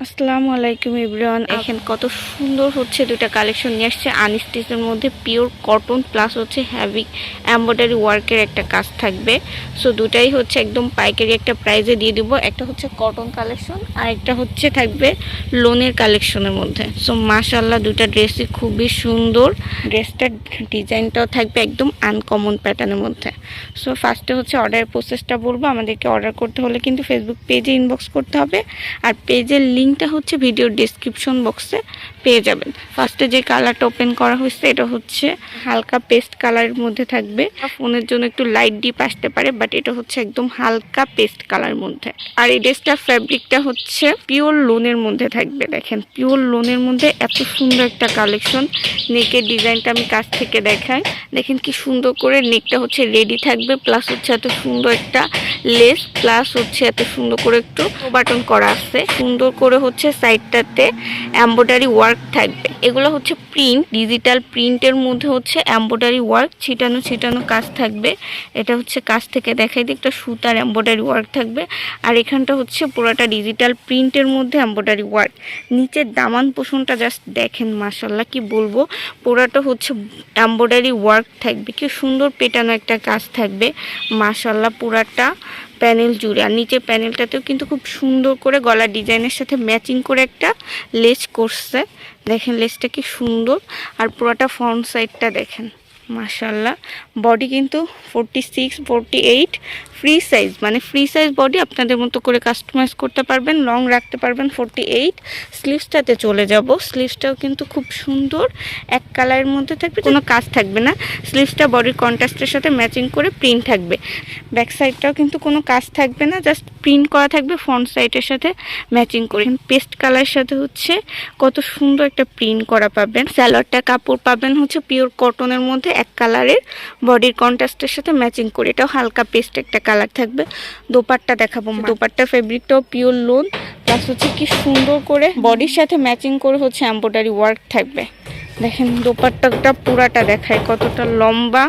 আসসালামু আলাইকুম এভরিওয়ান। এখন কত সুন্দর হচ্ছে দুটা কালেকশন নিয়ে আসছে আনস্টিচের মধ্যে, পিওর কটন প্লাস হচ্ছে হ্যাভি এমব্রয়ডারি ওয়ার্কের একটা কাজ থাকবে। সো দুটাই হচ্ছে একদম পাইকারি একটা প্রাইজে দিয়ে দিব। একটা হচ্ছে কটন কালেকশন আর একটা হচ্ছে থাকবে লোনের কালেকশনের মধ্যে। সো মাশাআল্লাহ দুটা ড্রেসই খুবই সুন্দর। ড্রেসটার ডিজাইনটাও থাকবে একদম আনকমন প্যাটার্নের মধ্যে। সো ফার্স্টে হচ্ছে অর্ডারের প্রসেসটা বলবো। আমাদেরকে অর্ডার করতে হলে কিন্তু ফেসবুক পেজে ইনবক্স করতে হবে, আর পেজের লিঙ্কটা হচ্ছে ভিডিওর ডেসক্রিপশন বক্সে পেয়ে যাবেন। ফার্স্টে যে কালারটা ওপেন করা হয়েছে এটা হচ্ছে হালকা পেস্ট কালারের মধ্যে থাকবে। ফোনের জন্য একটু লাইট ডিপ আসতে পারে, বাট এটা হচ্ছে একদম হালকা পেস্ট কালারের মধ্যে। আর এই ড্রেসটার ফ্যাব্রিকটা হচ্ছে পিওর লোনের মধ্যে থাকবে। দেখেন পিওর লোনের মধ্যে এত সুন্দর একটা কালেকশন। নেকের ডিজাইনটা আমি কাছ থেকে দেখাই। দেখেন কি সুন্দর করে নেকটা হচ্ছে রেডি থাকবে, প্লাস হচ্ছে এত সুন্দর একটা লেস, প্লাস হচ্ছে এত সুন্দর করে একটু বাটন করা আছে। সুন্দর করে হচ্ছে সাইডটাতে এমব্রয়ডারি ওয়ার্ক থাকবে। এগুলো হচ্ছে প্রিন্ট, ডিজিটাল প্রিন্টের মধ্যে হচ্ছে এমব্রয়ডারি ওয়ার্ক ছিটানো ছিটানো কাজ থাকবে। এটা হচ্ছে কাছ থেকে দেখাই দিই, একটা সুতার এমব্রয়ডারি ওয়ার্ক থাকবে। আর এখানটা হচ্ছে পুরোটা ডিজিটাল প্রিন্টের মধ্যে এমব্রয়ডারি ওয়ার্ক। নিচের দামান পোষণটা জাস্ট দেখেন, মাশাআল্লাহ কি বলবো, পুরোটা হচ্ছে এমব্রয়ডারি ওয়ার্ক থাকবে। কি সুন্দর পেটানো একটা কাজ থাকবে, মাশাআল্লাহ পুরাটা প্যানেল জুড়ে। আর নিচে প্যানেলটাতেও কিন্তু খুব সুন্দর করে গলার ডিজাইনের সাথে ম্যাচিং করে একটা লেস করছে। দেখেন লেসটা কি সুন্দর। আর পুরোটা ফ্রন্ট সাইডটা দেখেন, মাশাআল্লাহ। বডি কিন্তু 46, 48 ফ্রি সাইজ, মানে ফ্রি সাইজ বডি আপনাদের মতো করে কাস্টমাইজ করতে পারবেন, লং রাখতে পারবেন 48। স্লিভসটাতে চলে যাব। স্লিভসটাও কিন্তু খুব সুন্দর এক কালারের মধ্যে থাকবে, কোনো কাজ থাকবে না। স্লিভসটা বডির কন্ট্রাস্টের সাথে ম্যাচিং করে প্রিন্ট থাকবে। ব্যাক সাইডটাও কিন্তু কোনো কাজ থাকবে না, জাস্ট প্রিন্ট করা থাকবে ফ্রন্ট সাইডের সাথে ম্যাচিং করে। পেস্ট কালারের সাথে হচ্ছে কত সুন্দর একটা প্রিন্ট করা পাবেন। স্যালোয়ারটা কাপড় পাবেন হচ্ছে পিওর কটনের মধ্যে এক কালারের, বডির কন্ট্রাস্টের সাথে ম্যাচিং করে। এটাও হালকা পেস্ট একটা কালার থাকবে। দোপাট্টা দেখাবো। দোপাট্টা ফেব্রিকটাও পিওর লোন, প্লাস হচ্ছে কি সুন্দর করে বডির সাথে ম্যাচিং করে হচ্ছে এমব্রয়ডারি ওয়ার্ক থাকবে। দেখেন দোপাট্টাটা পুরাটা দেখায় কতটা লম্বা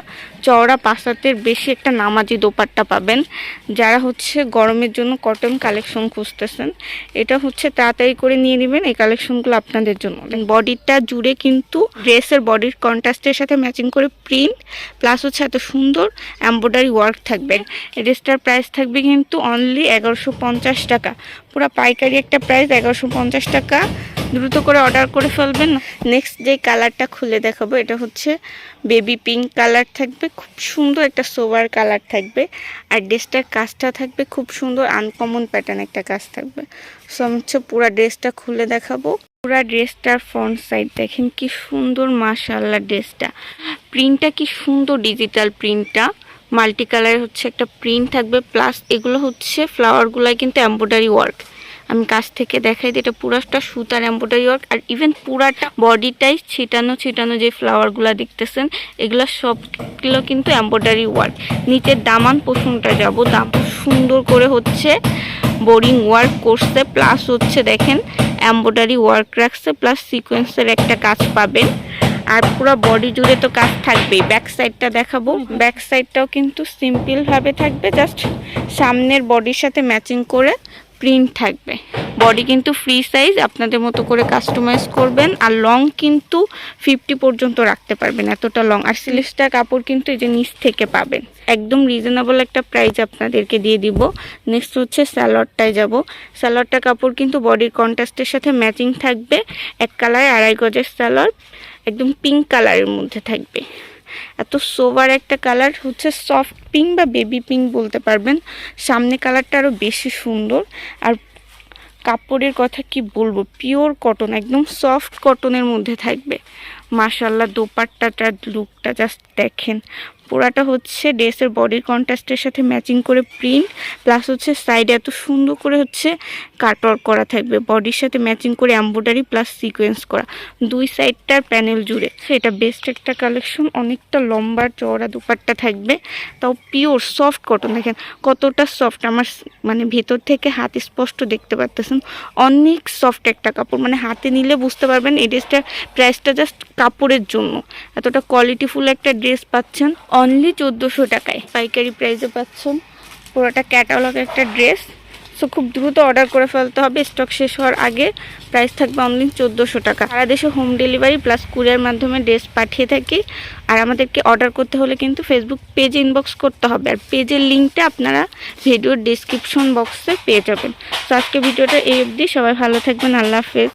চওড়া, 5 হাতের বেশি একটা নামাজি দোপাট্টা পাবেন। যারা হচ্ছে গরমের জন্য কটন কালেকশন খুঁজতেছেন, এটা হচ্ছে তাড়াতাড়ি করে নিয়ে নেবেন এই কালেকশনগুলো আপনাদের জন্য। বডিটা জুড়ে কিন্তু ড্রেসের বডির কন্ট্রাস্টের সাথে ম্যাচিং করে প্রিন্ট, প্লাস হচ্ছে এত সুন্দর এমব্রয়ডারি ওয়ার্ক থাকবে। এই ড্রেসটার প্রাইস থাকবে কিন্তু অনলি 1150 টাকা। পুরো পাইকারি একটা প্রাইস 1150 টাকা। দ্রুত করে অর্ডার করে ফেলবেন। নেক্সট যে কালারটা খুলে দেখাবো এটা হচ্ছে বেবি পিঙ্ক কালার থাকবে, খুব সুন্দর একটা সোভার কালার থাকবে। আর ড্রেসটার কাজটা থাকবে খুব সুন্দর আনকমন প্যাটার্ন একটা কাজ থাকবে। সো আমি হচ্ছে পুরো ড্রেসটা খুলে দেখাবো। পুরো ড্রেসটার ফ্রন্ট সাইড দেখেন কি সুন্দর, মাশাআল্লাহ। ড্রেসটা প্রিন্টটা কি সুন্দর, ডিজিটাল প্রিন্টটা মাল্টি কালার হচ্ছে একটা প্রিন্ট থাকবে, প্লাস এগুলো হচ্ছে ফ্লাওয়ারগুলাই কিন্তু এমব্রয়ডারি ওয়ার্ক। আমি কাছ থেকে দেখাই দিই, এটা পুরাটা সুতার এমব্রয়ডারি ওয়ার্ক। আর ইভেন পুরাটা বডিটাই ছিটানো ছিটানো যে ফ্লাওয়ারগুলো দেখতেছেন, এগুলো সবগুলো কিন্তু এমব্রয়ডারি ওয়ার্ক। নিচের দামান পোষণটা যাব, দাম সুন্দর করে হচ্ছে বোরিং ওয়ার্ক করছে, প্লাস হচ্ছে দেখেন এমব্রয়ডারি ওয়ার্ক রাখছে, প্লাস সিকোয়েন্সের একটা কাজ পাবেন। আর পুরো বডি জুড়ে তো কাজ থাকবেই। ব্যাক সাইডটা দেখাবো। ব্যাক সাইডটাও কিন্তু সিম্পলভাবে থাকবে, জাস্ট সামনের বডির সাথে ম্যাচিং করে প্রিন্ট থাকবে। বডি কিন্তু ফ্রি সাইজ, আপনাদের মতো করে কাস্টমাইজ করবেন। আর লং কিন্তু 50 পর্যন্ত রাখতে পারবেন, এতটা লং। আর স্লিভসটার কাপড় কিন্তু এই যে নিচ থেকে পাবেন, একদম রিজনেবল একটা প্রাইস আপনাদেরকে দিয়ে দিব। নেক্সট হচ্ছে স্যালোয়ারটায় যাব। স্যালোয়ারটার কাপড় কিন্তু বডির কন্ট্রাস্টের সাথে ম্যাচিং থাকবে। এক কালার 2.5 গজের স্যালোয়ার, একদম পিঙ্ক কালারের মধ্যে থাকবে। এত সোভার একটা কালার, হচ্ছে সফট পিঙ্ক বা বেবি পিঙ্ক বলতে পারবেন। সামনে কালারটা আরও বেশি সুন্দর। আর কাপড়ের কথা কি বলবো, পিওর কটন, একদম সফট কটনের মধ্যে থাকবে। মাশাআল্লাহ দোপাট্টাটার লুকটা জাস্ট দেখেন। পুরাটা হচ্ছে ড্রেসের বডির কন্ট্রাস্টের সাথে ম্যাচিং করে প্রিন্ট, প্লাস হচ্ছে সাইডে এত সুন্দর করে হচ্ছে কাটওয়ার্ক করা থাকবে, বডির সাথে ম্যাচিং করে এমব্রয়ডারি প্লাস সিকোয়েন্স করা দুই সাইডটার প্যানেল জুড়ে। এটা বেস্ট একটা কালেকশন। অনেকটা লম্বা চওড়া দোপাট্টা থাকবে, তাও পিওর সফট কটন। দেখেন কতটা সফট, আমার মানে ভেতর থেকে হাত স্পষ্ট দেখতে পারতেছেন। অনেক সফট একটা কাপড়, মানে হাতে নিলে বুঝতে পারবেন। এই ড্রেসটার প্রাইসটা জাস্ট কাপড়ের জন্য, এতটা কোয়ালিটিফুল একটা ড্রেস পাচ্ছেন অনলি 1400 টাকায় পাইকারি প্রাইসে পাচ্ছেন। পুরোটা ক্যাটালগ একটা ড্রেস। সো খুব দ্রুত অর্ডার করে ফেলতে হবে, স্টক শেষ হওয়ার আগে। প্রাইস থাকবে অনলি 1400 টাকা। সারা দেশে হোম ডেলিভারি প্লাস কুরিয়ার মাধ্যমে ড্রেস পাঠিয়ে থাকি। আর আমাদেরকে অর্ডার করতে হলে কিন্তু ফেসবুক পেজে ইনবক্স করতে হবে, আর পেজের লিঙ্কটা আপনারা ভিডিওর ডিসক্রিপশন বক্সে পেয়ে যাবেন। তো আজকে ভিডিওটা এই অবধি, সবাই ভালো থাকবেন, আল্লাহ হাফেজ।